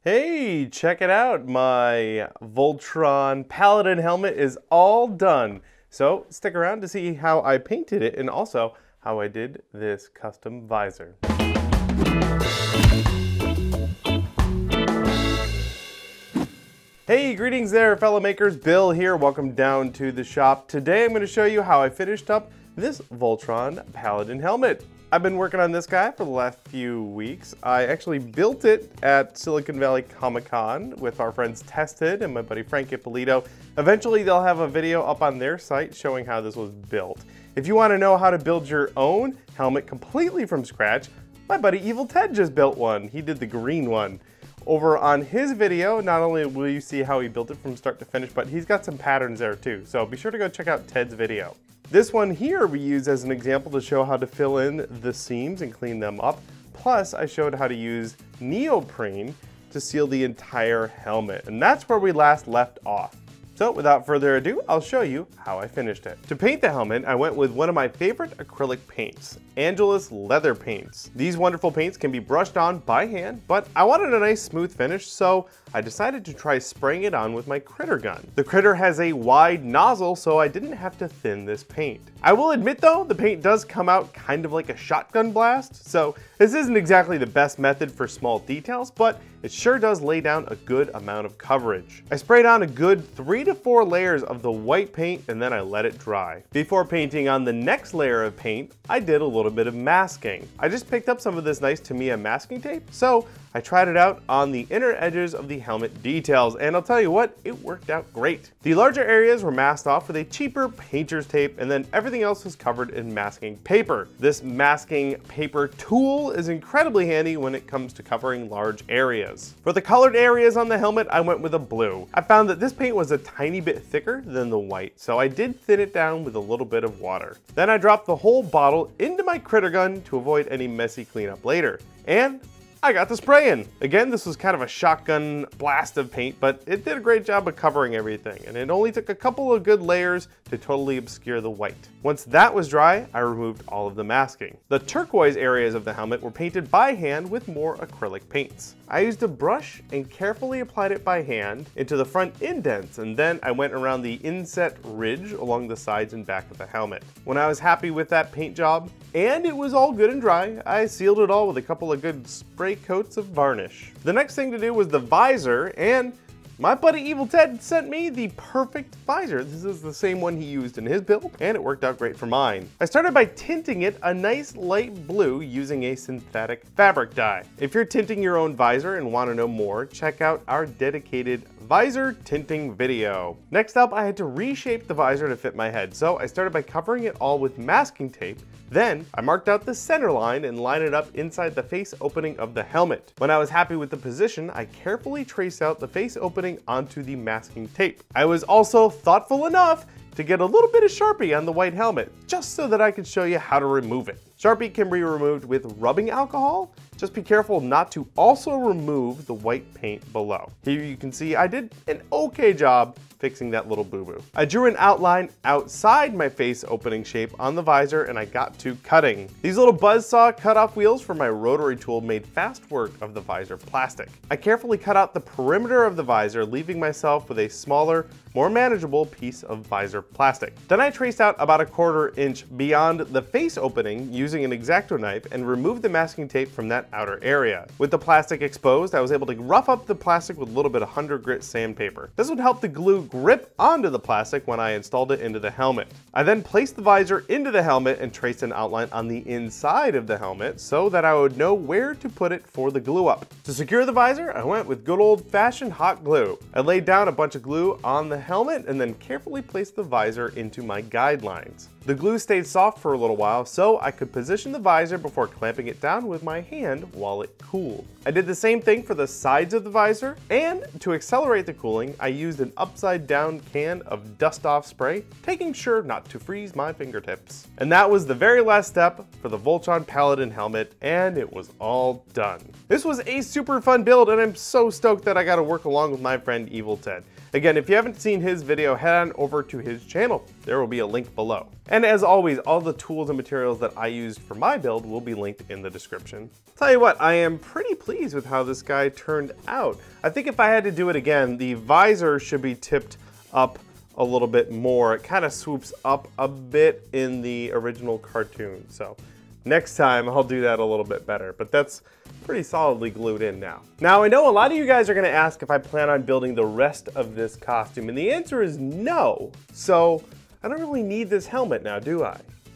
Hey, check it out. My Voltron Paladin helmet is all done. So stick around to see how I painted it and also how I did this custom visor. Hey, greetings there, fellow makers. Bill here. Welcome down to the shop. Today I'm going to show you how I finished up this Voltron Paladin helmet. I've been working on this guy for the last few weeks. I actually built it at Silicon Valley Comic-Con with our friends Tested and my buddy Frank Ippolito. Eventually they'll have a video up on their site showing how this was built. If you want to know how to build your own helmet completely from scratch, my buddy Evil Ted just built one. He did the green one. Over on his video, not only will you see how he built it from start to finish, but he's got some patterns there too. So be sure to go check out Ted's video. This one here we use as an example to show how to fill in the seams and clean them up. Plus, I showed how to use neoprene to seal the entire helmet. And that's where we last left off. So without further ado, I'll show you how I finished it. To paint the helmet, I went with one of my favorite acrylic paints, Angelus Leather Paints. These wonderful paints can be brushed on by hand, but I wanted a nice smooth finish, so I decided to try spraying it on with my Critter gun. The Critter has a wide nozzle, so I didn't have to thin this paint. I will admit though, the paint does come out kind of like a shotgun blast, so this isn't exactly the best method for small details, but it sure does lay down a good amount of coverage. I sprayed on a good 3 to 4 layers of the white paint and then I let it dry. Before painting on the next layer of paint, I did a little bit of masking. I just picked up some of this nice Tamiya masking tape, so I tried it out on the inner edges of the helmet details, and I'll tell you what, it worked out great. The larger areas were masked off with a cheaper painter's tape, and then everything else was covered in masking paper. This masking paper tool is incredibly handy when it comes to covering large areas. For the colored areas on the helmet, I went with a blue. I found that this paint was a tiny bit thicker than the white, so I did thin it down with a little bit of water. Then I dropped the whole bottle into my Critter gun to avoid any messy cleanup later. And I got to spraying. Again, this was kind of a shotgun blast of paint, but it did a great job of covering everything, and it only took a couple of good layers to totally obscure the white. Once that was dry, I removed all of the masking. The turquoise areas of the helmet were painted by hand with more acrylic paints. I used a brush and carefully applied it by hand into the front indents, and then I went around the inset ridge along the sides and back of the helmet. When I was happy with that paint job, and it was all good and dry, I sealed it all with a couple of good spray coats of varnish. The next thing to do was the visor, and my buddy Evil Ted sent me the perfect visor. This is the same one he used in his build, and it worked out great for mine. I started by tinting it a nice light blue using a synthetic fabric dye. If you're tinting your own visor and want to know more, check out our dedicated visor tinting video. Next up, I had to reshape the visor to fit my head, so I started by covering it all with masking tape. Then I marked out the center line and lined it up inside the face opening of the helmet. When I was happy with the position, I carefully traced out the face opening onto the masking tape. I was also thoughtful enough to get a little bit of Sharpie on the white helmet, just so that I could show you how to remove it. Sharpie can be removed with rubbing alcohol. Just be careful not to also remove the white paint below. Here you can see I did an okay job fixing that little boo-boo. I drew an outline outside my face opening shape on the visor and I got to cutting. These little buzzsaw cutoff wheels for my rotary tool made fast work of the visor plastic. I carefully cut out the perimeter of the visor, leaving myself with a smaller, more manageable piece of visor plastic. Then I traced out about 1/4 inch beyond the face opening using an X-Acto knife and removed the masking tape from that outer area. With the plastic exposed, I was able to rough up the plastic with a little bit of 100 grit sandpaper. This would help the glue grip onto the plastic when I installed it into the helmet. I then placed the visor into the helmet and traced an outline on the inside of the helmet so that I would know where to put it for the glue up. To secure the visor, I went with good old-fashioned hot glue. I laid down a bunch of glue on the helmet and then carefully placed the visor into my guidelines. The glue stayed soft for a little while, so I could position the visor before clamping it down with my hand while it cooled. I did the same thing for the sides of the visor, and to accelerate the cooling, I used an upside down can of dust-off spray, taking sure not to freeze my fingertips. And that was the very last step for the Voltron Paladin helmet, and it was all done. This was a super fun build, and I'm so stoked that I got to work along with my friend Evil Ted. Again, if you haven't seen his video, head on over to his channel. There will be a link below. And as always, all the tools and materials that I used for my build will be linked in the description. Tell you what, I am pretty pleased with how this guy turned out. I think if I had to do it again, the visor should be tipped up a little bit more. It kind of swoops up a bit in the original cartoon. So next time I'll do that a little bit better, but that's pretty solidly glued in now. Now I know a lot of you guys are gonna ask if I plan on building the rest of this costume, and the answer is no. So I don't really need this helmet now, do I?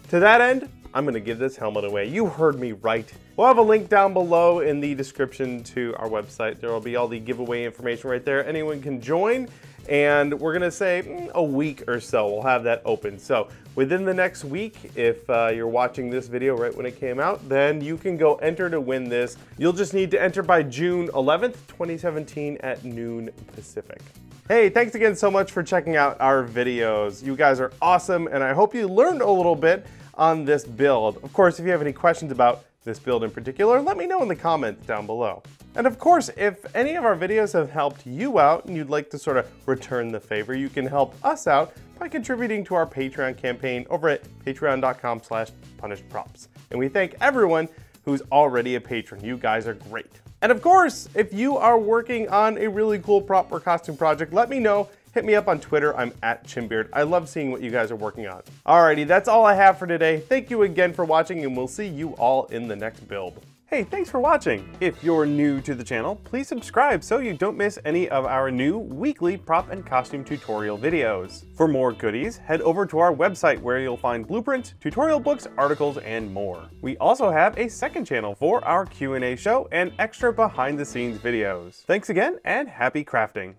To that end, I'm gonna give this helmet away. You heard me right. We'll have a link down below in the description to our website. There will be all the giveaway information right there. Anyone can join, and we're gonna say a week or so we'll have that open. So within the next week, if you're watching this video right when it came out, then you can go enter to win this. You'll just need to enter by June 11th, 2017 at noon Pacific. Hey, thanks again so much for checking out our videos. You guys are awesome, and I hope you learned a little bit on this build. Of course, if you have any questions about this build in particular, let me know in the comments down below. And of course, if any of our videos have helped you out and you'd like to sort of return the favor, you can help us out by contributing to our Patreon campaign over at patreon.com/punishedprops. And we thank everyone who's already a patron. You guys are great. And of course, if you are working on a really cool prop or costume project, let me know. Hit me up on Twitter. I'm @Chimbeard. I love seeing what you guys are working on. Alrighty, that's all I have for today. Thank you again for watching, and we'll see you all in the next build. Hey, thanks for watching. If you're new to the channel, please subscribe so you don't miss any of our new weekly prop and costume tutorial videos. For more goodies, head over to our website where you'll find blueprints, tutorial books, articles, and more. We also have a second channel for our Q&A show and extra behind the scenes videos. Thanks again, and happy crafting.